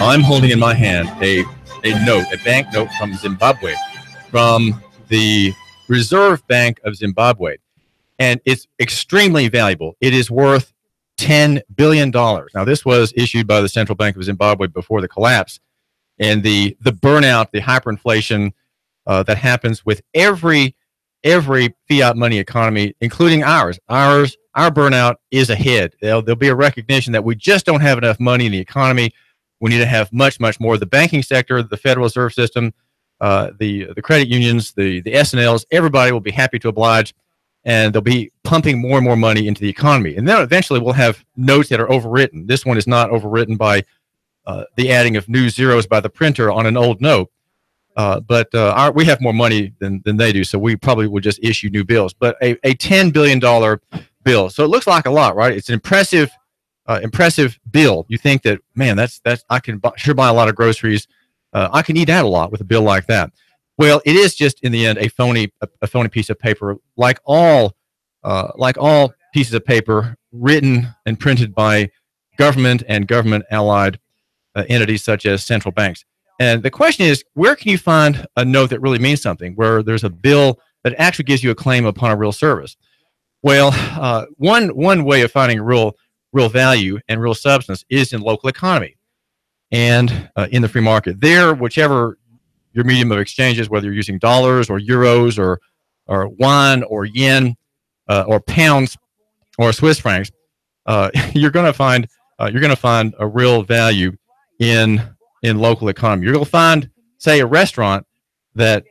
I'm holding in my hand a bank note from Zimbabwe, from the Reserve Bank of Zimbabwe. And it's extremely valuable. It is worth $10 billion. Now, this was issued by the Central Bank of Zimbabwe before the collapse. And the burnout, the hyperinflation that happens with every fiat money economy, including ours. Our burnout is ahead. There'll be a recognition that we just don't have enough money in the economy. We need to have much, much more. The banking sector, the Federal Reserve System, the credit unions, the S&Ls, everybody will be happy to oblige, and they'll be pumping more and more money into the economy. And then eventually we'll have notes that are overwritten. This one is not overwritten by the adding of new zeros by the printer on an old note. But we have more money than they do, so we probably will just issue new bills. But a $10 billion bill. So it looks like a lot, right? It's an impressive bill. You think that, man, that's I can sure buy a lot of groceries. I can eat out a lot with a bill like that. Well, it is just in the end a phony piece of paper, like all pieces of paper written and printed by government and government allied entities such as central banks. And the question is, where can you find a note that really means something, where there's a bill that actually gives you a claim upon a real service? Well, one way of finding real value and real substance is in local economy and in the free market. There, whichever your medium of exchange is, whether you're using dollars or euros or won or yen or pounds or Swiss francs, you're going to find a real value in local economy. You're going to find, say, a restaurant that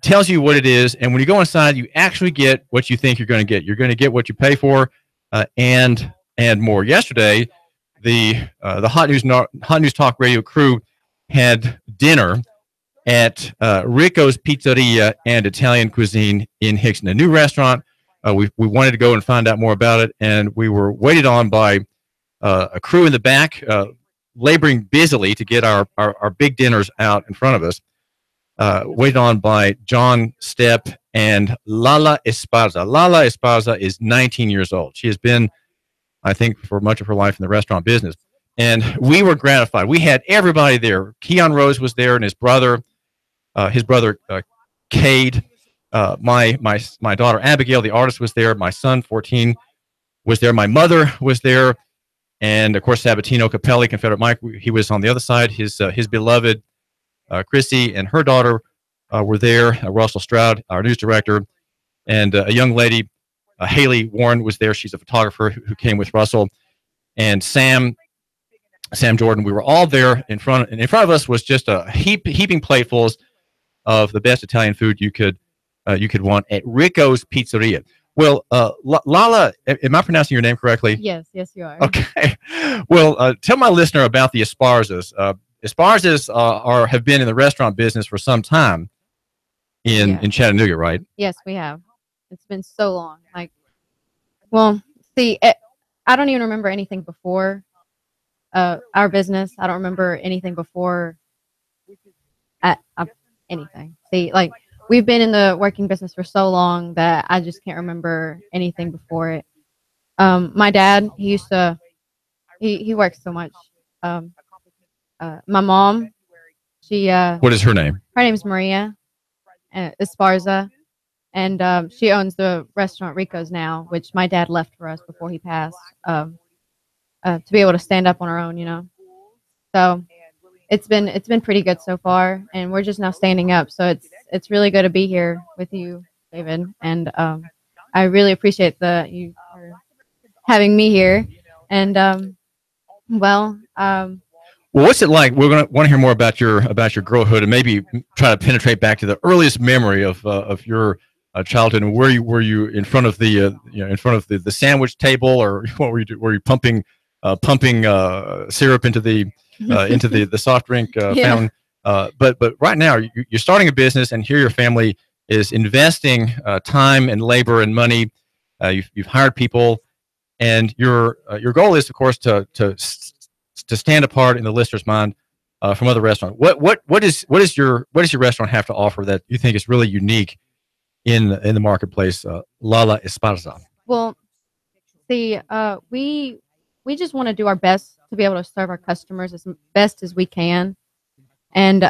tells you what it is, and when you go inside, you actually get what you think you're going to get. You're going to get what you pay for, and more. Yesterday, the Hot News Talk Radio crew had dinner at Ricko's Pizzeria and Italian Cuisine in Hixson, a new restaurant. We wanted to go and find out more about it, and we were waited on by a crew in the back, laboring busily to get our big dinners out in front of us, waited on by John Stepp and Lala Esparza. Lala Esparza is 19 years old. She has been, I think, for much of her life in the restaurant business. And we were gratified. We had everybody there. Keon Rose was there, and his brother Cade. My daughter Abigail, the artist, was there. My son, 14, was there. My mother was there. And, of course, Sabatino, Cupelli, Confederate Mike, he was on the other side. His beloved Chrissy and her daughter were there. Russell Stroud, our news director, and a young lady, Haley Warren, was there. She's a photographer who came with Russell. And Sam Jordan. We were all there in front. And in front of us was just a heaping platefuls of the best Italian food you could want at Ricko's Pizzeria. Well, Lala, am I pronouncing your name correctly? Yes, you are. Okay. Well, tell my listener about the Esparzas. Esparzas have been in the restaurant business for some time in Chattanooga, right? Yes, we have. It's been so long. I don't even remember anything before our business. I don't remember anything before anything. We've been in the working business for so long that I just can't remember anything before it. My dad, he works so much. My mom, she... what is her name? Her name is Maria Esparza, and she owns the restaurant Ricko's now, which my dad left for us before he passed, to be able to stand up on our own, you know. So it's been pretty good so far, and we're just now standing up. So it's really good to be here with you, David, and I really appreciate you for having me here. And what's it like? We're going to want to hear more about your girlhood, and maybe try to penetrate back to the earliest memory of your childhood. And were you in front of the sandwich table, or what were you doing? Were you pumping syrup into the soft drink fountain? But right now you're starting a business, and here your family is investing time and labor and money. You've hired people, and your goal is, of course, to stand apart in the listener's mind from other restaurants. What does your restaurant have to offer that you think is really unique in the marketplace, Lala Esparza? Well, see, we we just want to do our best to be able to serve our customers as best as we can. And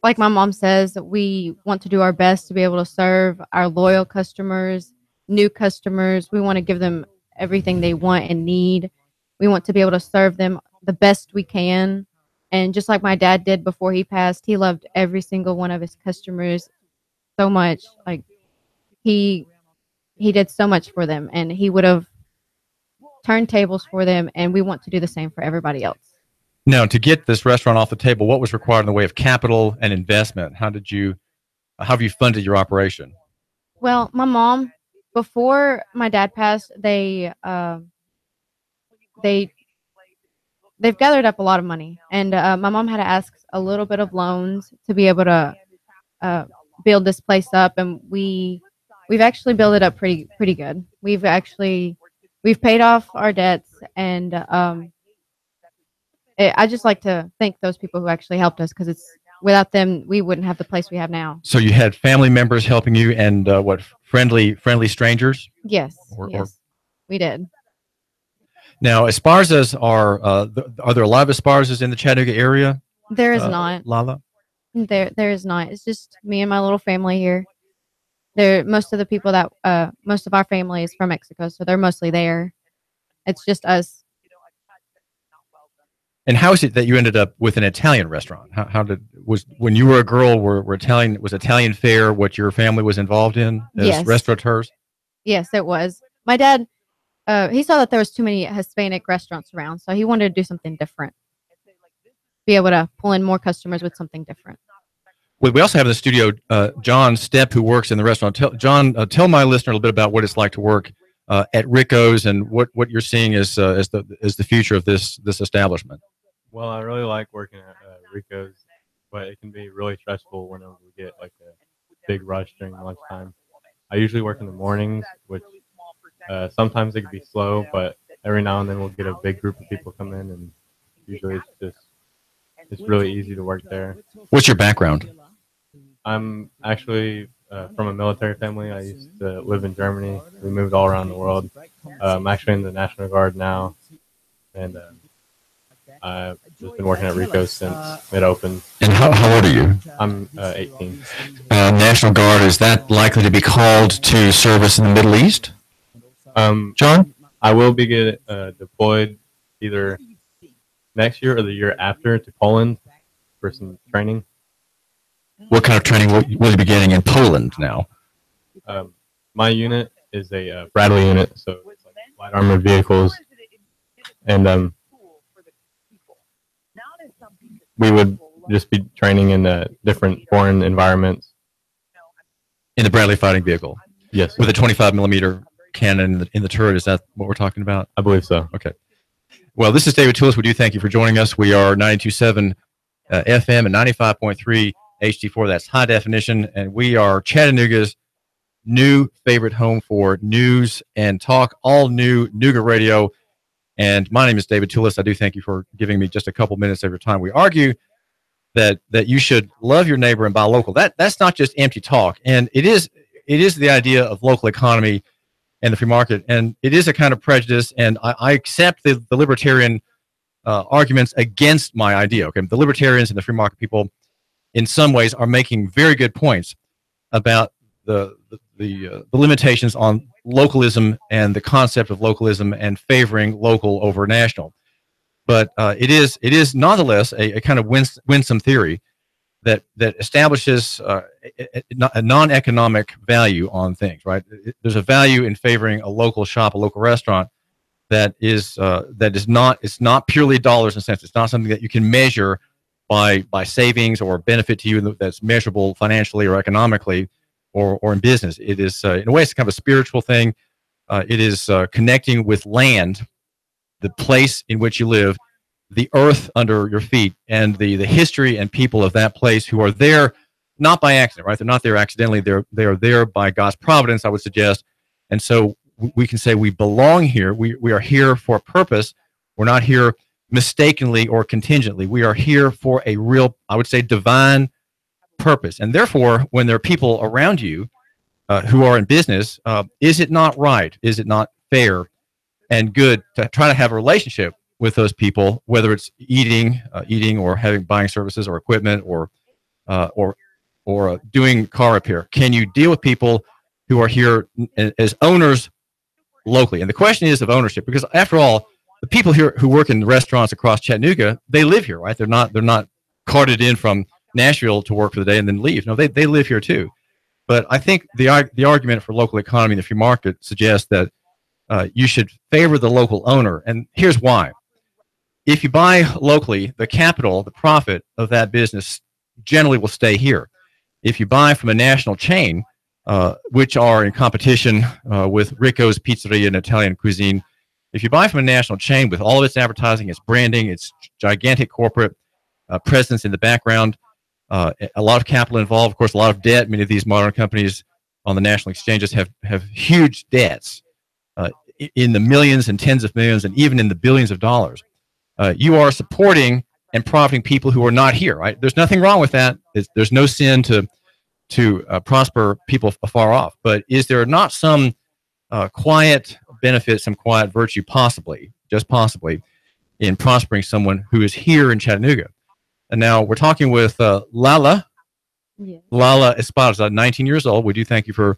like my mom says, we want to do our best to be able to serve our loyal customers, new customers. We want to give them everything they want and need. We want to be able to serve them the best we can. And just like my dad did before he passed, he loved every single one of his customers so much. Like he did so much for them, and he would have turned tables for them, and we want to do the same for everybody else. Now, to get this restaurant off the table, what was required in the way of capital and investment? How have you funded your operation? Well, my mom, before my dad passed, they've gathered up a lot of money, and my mom had to ask a little bit of loans to be able to build this place up, and we've actually built it up pretty good. We've paid off our debts, and I just like to thank those people who actually helped us, because without them, we wouldn't have the place we have now. So you had family members helping you, and friendly strangers? Yes, we did. Now, Esparzas are there a lot of Esparzas in the Chattanooga area? There is not. Lala? There is not. It's just me and my little family here. Most of our family is from Mexico, so they're mostly there. It's just us. And how is it that you ended up with an Italian restaurant? When you were a girl, was Italian fare what your family was involved in as restaurateurs? Yes, it was. My dad, he saw that there was too many Hispanic restaurants around, so he wanted to do something different. Be able to pull in more customers with something different. Well, we also have in the studio John Stepp, who works in the restaurant. Tell my listener a little bit about what it's like to work at Ricko's, and what you're seeing as the future of this establishment. Well, I really like working at Ricko's, but it can be really stressful whenever we get like a big rush during lunchtime. I usually work in the mornings, which sometimes it can be slow, but every now and then we'll get a big group of people come in, and usually it's really easy to work there. What's your background? I'm actually from a military family. I used to live in Germany. We moved all around the world. I'm actually in the National Guard now, and I've just been working at Ricko's since it opened. And how old are you? I'm 18. National Guard, is that likely to be called to service in the Middle East? John? I will be deployed either next year or the year after to Poland for some training. What kind of training will you be getting in Poland now? My unit is a Bradley unit, so it's like light armored vehicles, and we would just be training in different foreign environments. In the Bradley fighting vehicle? Yes. With a 25 millimeter cannon in the turret, is that what we're talking about? I believe so. Okay. Well, this is David Tulis. We do thank you for joining us. We are 92.7 FM and 95.3 HD4. That's high definition. And we are Chattanooga's new favorite home for news and talk, all new Nooga Radio. And my name is David Tulis. I do thank you for giving me just a couple minutes of your time. We argue that you should love your neighbor and buy local. That's not just empty talk. And it is the idea of local economy and the free market. And it is a kind of prejudice. And I accept the libertarian arguments against my idea. Okay, the libertarians and the free market people, in some ways, are making very good points about the limitations on localism and the concept of localism and favoring local over national. But it is nonetheless a kind of winsome theory that establishes a non-economic value on things. Right? There's a value in favoring a local shop, a local restaurant that is not. It's not purely dollars and cents. It's not something that you can measure by savings or benefit to you that's measurable financially or economically or in business. It is in a way it's kind of a spiritual thing. It is connecting with land, the place in which you live, the earth under your feet, and the history and people of that place who are there not by accident, right? They're not there accidentally. They are there by God's providence, I would suggest. And so we can say we belong here. We are here for a purpose. We're not here mistakenly or contingently. We are here for a real, I would say, divine purpose. And therefore, when there are people around you who are in business, is it not right? Is it not fair and good to try to have a relationship with those people, whether it's eating or buying services or equipment or doing car repair. Can you deal with people who are here as owners locally? And the question is of ownership, because after all, the people here who work in the restaurants across Chattanooga, they live here, right? They're not carted in from Nashville to work for the day and then leave. No, they live here too. But I think the argument for local economy in the free market suggests that you should favor the local owner. And here's why. If you buy locally, the capital, the profit of that business generally will stay here. If you buy from a national chain, which are in competition with Ricko's Pizzeria and Italian Cuisine, if you buy from a national chain with all of its advertising, its branding, its gigantic corporate presence in the background, a lot of capital involved, of course, a lot of debt. Many of these modern companies on the national exchanges have huge debts in the millions and tens of millions and even in the billions of dollars. You are supporting and profiting people who are not here, right? There's nothing wrong with that. There's no sin to prosper people afar off. But is there not some quiet benefit, some quiet virtue possibly, just possibly, in prospering someone who is here in Chattanooga? And now we're talking with Lala Esparza, 19 years old. We do thank you for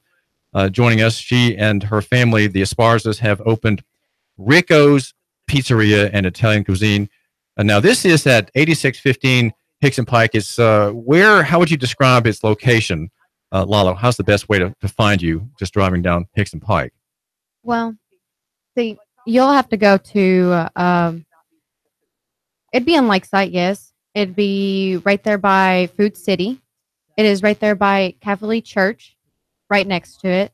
joining us. She and her family, the Esparzas, have opened Ricko's Pizzeria and Italian Cuisine. And now this is at 8615 Hixson Pike. It's how would you describe its location, Lala? How's the best way to find you just driving down Hixson Pike? Well, see, you'll have to go to, it'd be in Lakeside, yes. It'd be right there by Food City. It is right there by Catholic Church, right next to it.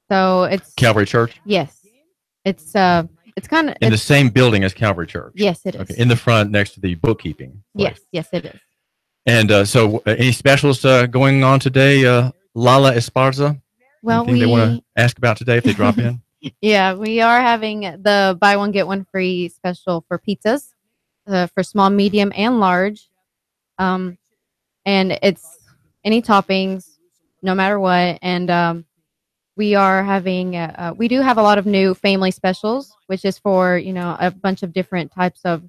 So it's Calvary Church? Yes. It's kind of in the same building as Calvary Church. Yes, it is. Okay, in the front next to the bookkeeping place. Yes, it is. And so any specials going on today, Lala Esparza? Well, anything they want to ask about today if they drop in? Yeah, we are having the buy one, get one free special for pizzas for small, medium, and large. And it's any toppings, no matter what. And we are having, we do have a lot of new family specials, which is for, a bunch of different types of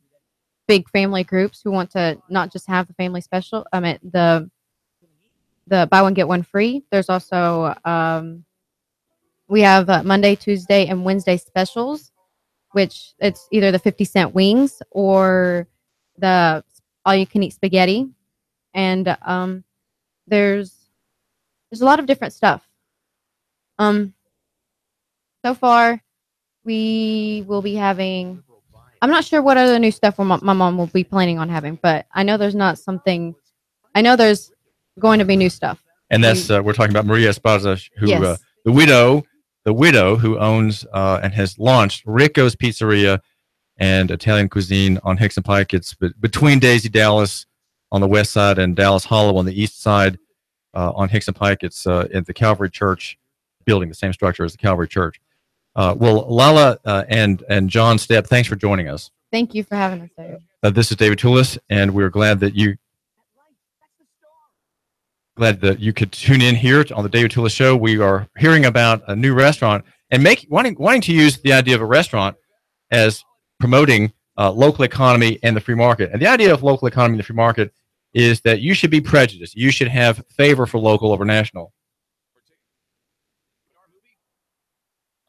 big family groups who want to not just have the family special. I mean, the buy one, get one free. There's also, we have Monday, Tuesday, and Wednesday specials, which it's either the 50-cent wings or the all-you-can-eat spaghetti. And there's a lot of different stuff. So far, we will be having, I'm not sure what other new stuff my mom will be planning on having, but I know there's going to be new stuff. And that's, we're talking about Maria Esparza, who, yes. the widow who owns and has launched Ricko's Pizzeria and Italian Cuisine on Hixson Pike. It's between Daisy Dallas on the west side and Dallas Hollow on the east side on Hixson Pike. It's at the Calvary Church building, the same structure as the Calvary Church. Well, Lala and John Stepp, thanks for joining us. Thank you for having us, David. This is David Tulis, and we're glad that you could tune in here on the David Tulis Show. We are hearing about a new restaurant and wanting to use the idea of a restaurant as promoting local economy and the free market. And the idea of local economy and the free market is that you should be prejudiced. You should have favor for local over national.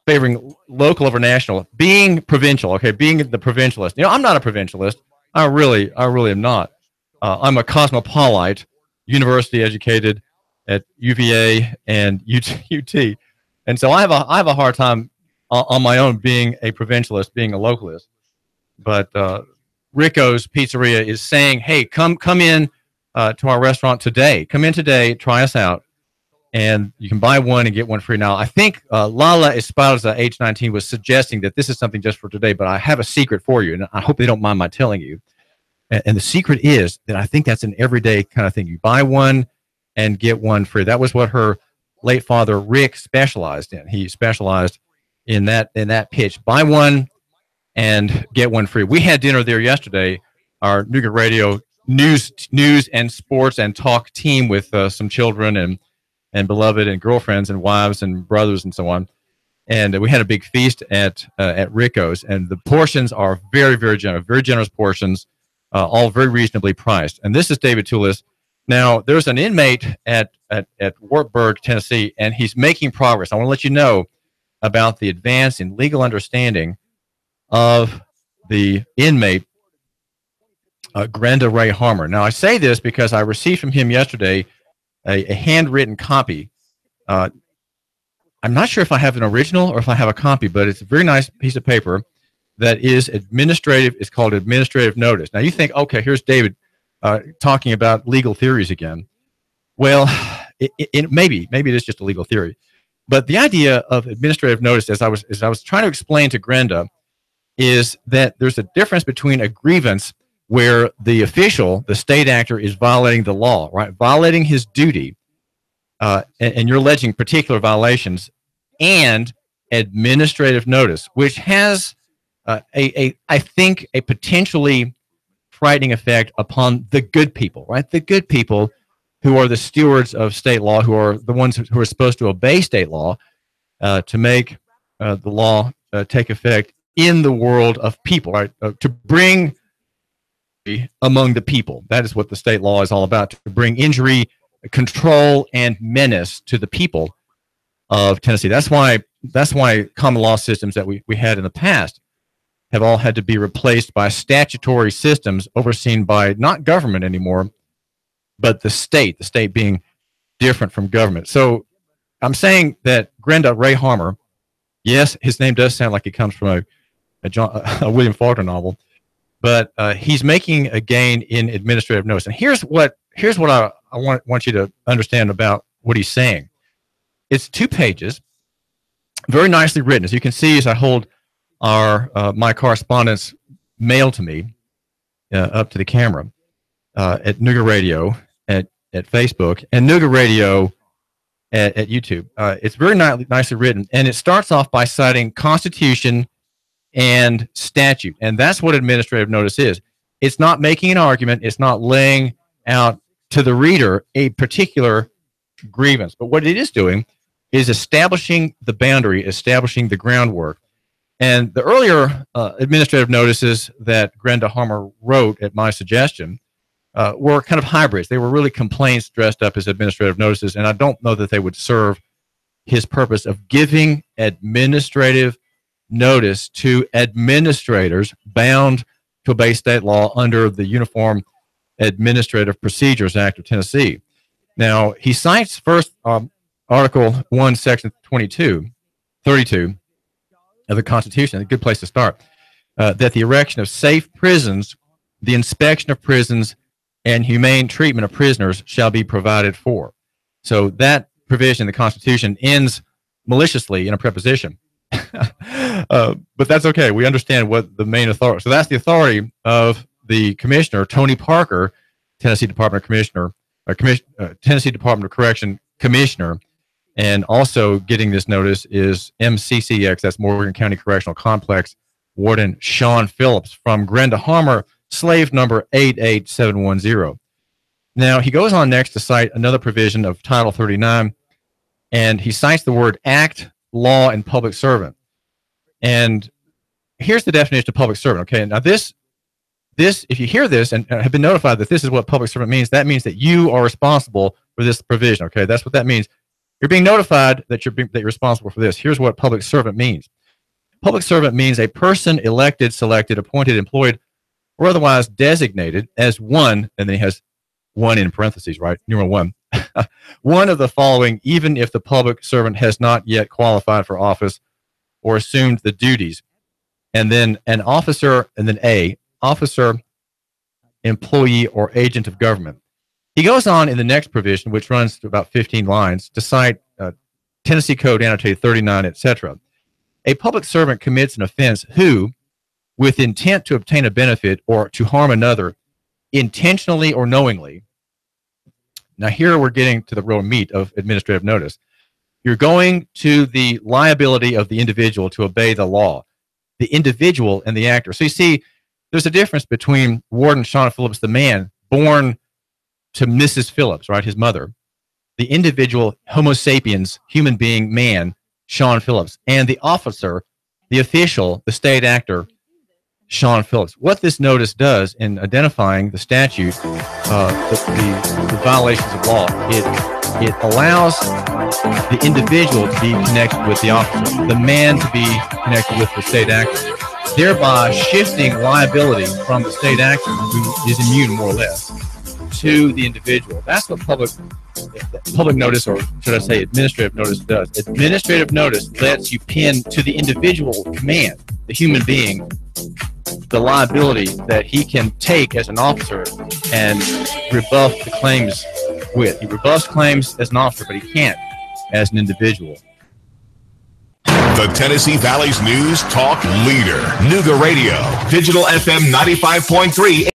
Favoring local over national, being provincial, okay, being the provincialist. I'm not a provincialist. I really am not. I'm a cosmopolite, university educated at UVA and UT. And so I have a hard time on my own being a provincialist, being a localist. But Ricko's Pizzeria is saying, hey, come in to our restaurant today. Come in today, try us out. And you can buy one and get one free. Now, I think Lala Esparza, age 19, was suggesting that this is something just for today, but I have a secret for you, and I hope they don't mind my telling you. And the secret is that I think that's an everyday kind of thing. You buy one and get one free. That was what her late father, Rick, specialized in. He specialized in that pitch. Buy one and get one free. We had dinner there yesterday, our Nooga Radio news and sports and talk team with some children and beloved and girlfriends and wives and brothers and so on. And we had a big feast at Ricko's, and the portions are very, very generous portions, all very reasonably priced. And this is David Tulis. Now, there's an inmate at Wartburg, Tennessee, and he's making progress. I want to let you know about the advance in legal understanding of the inmate, Grenda Ray Harmer. Now, I say this because I received from him yesterday a handwritten copy. I'm not sure if I have an original or if I have a copy, but it's a very nice piece of paper that is administrative. It's called administrative notice. Now, you think, okay, here's David talking about legal theories again. Well, maybe it is just a legal theory. But the idea of administrative notice, as I was trying to explain to Grenda, is that there's a difference between a grievance where the official, the state actor, is violating the law, right? Violating his duty, and you're alleging particular violations, and administrative notice, which has I think a potentially frightening effect upon the good people, right? The good people who are the stewards of state law, who are the ones who are supposed to obey state law to make the law take effect in the world of people, right? To bring among the people. That is what the state law is all about, to bring injury, control, and menace to the people of Tennessee. That's why common law systems that we had in the past have all had to be replaced by statutory systems overseen by not government anymore, but the state being different from government. So I'm saying that Grenda Ray Harmer, yes, his name does sound like it comes from a William Faulkner novel, but he's making a gain in administrative notice. And here's what I want you to understand about what he's saying. It's 2 pages, very nicely written. As you can see, as I hold my correspondence mailed to me up to the camera at Nooga Radio at Facebook and Nooga Radio at YouTube. It's very nicely written, and it starts off by citing Constitution and statute, and that's what administrative notice is. It's not making an argument. It's not laying out to the reader a particular grievance, but what it is doing is establishing the boundary, establishing the groundwork. And the earlier administrative notices that Grenda Harmer wrote at my suggestion were kind of hybrids. They were really complaints dressed up as administrative notices, and I don't know that they would serve his purpose of giving administrative notice to administrators bound to obey state law under the Uniform Administrative Procedures Act of Tennessee. Now, he cites first Article 1, Section 32 of the Constitution, a good place to start, that the erection of safe prisons, the inspection of prisons, and humane treatment of prisoners shall be provided for. So that provision in the Constitution ends maliciously in a preposition. But that's okay. We understand what the main authority. So that's the authority of the commissioner, Tony Parker, Tennessee Department of Correction commissioner, and also getting this notice is MCCX, that's Morgan County Correctional Complex, Warden Sean Phillips from Grenda Harmer, slave number 88710. Now, he goes on next to cite another provision of Title 39, and he cites the word act, law, and public servant. And here's the definition of public servant. Okay, now this, if you hear this and have been notified that this is what public servant means, that means that you are responsible for this provision. Okay, that's what that means. You're being notified that you're responsible for this. Here's what public servant means. Public servant means a person elected, selected, appointed, employed, or otherwise designated as one, and then he has one in parentheses, right? Numeral 1. One of the following, even if the public servant has not yet qualified for office or assumed the duties. And then an officer, and then A, officer, employee, or agent of government. He goes on in the next provision, which runs to about 15 lines, to cite Tennessee Code Annotated 39, etc. A public servant commits an offense who, with intent to obtain a benefit or to harm another, intentionally or knowingly. Now here we're getting to the real meat of administrative notice. You're going to the liability of the individual to obey the law, the individual and the actor. So you see, there's a difference between Warden Sean Phillips, the man born to Mrs. Phillips, right, his mother, the individual Homo sapiens, human being, man, Sean Phillips, and the officer, the official, the state actor, Sean Phillips. What this notice does in identifying the statute, the violations of law, it allows the individual to be connected with the officer, the man to be connected with the state actor, thereby shifting liability from the state actor, who is immune more or less, to the individual. That's what public notice, or should I say administrative notice, does. Administrative notice lets you pin to the individual command, the human being, the liability that he can take as an officer and rebuff the claims with. He rebuffs claims as an officer, but he can't as an individual. The Tennessee Valley's news talk leader, Nooga Radio, Digital FM 95.3.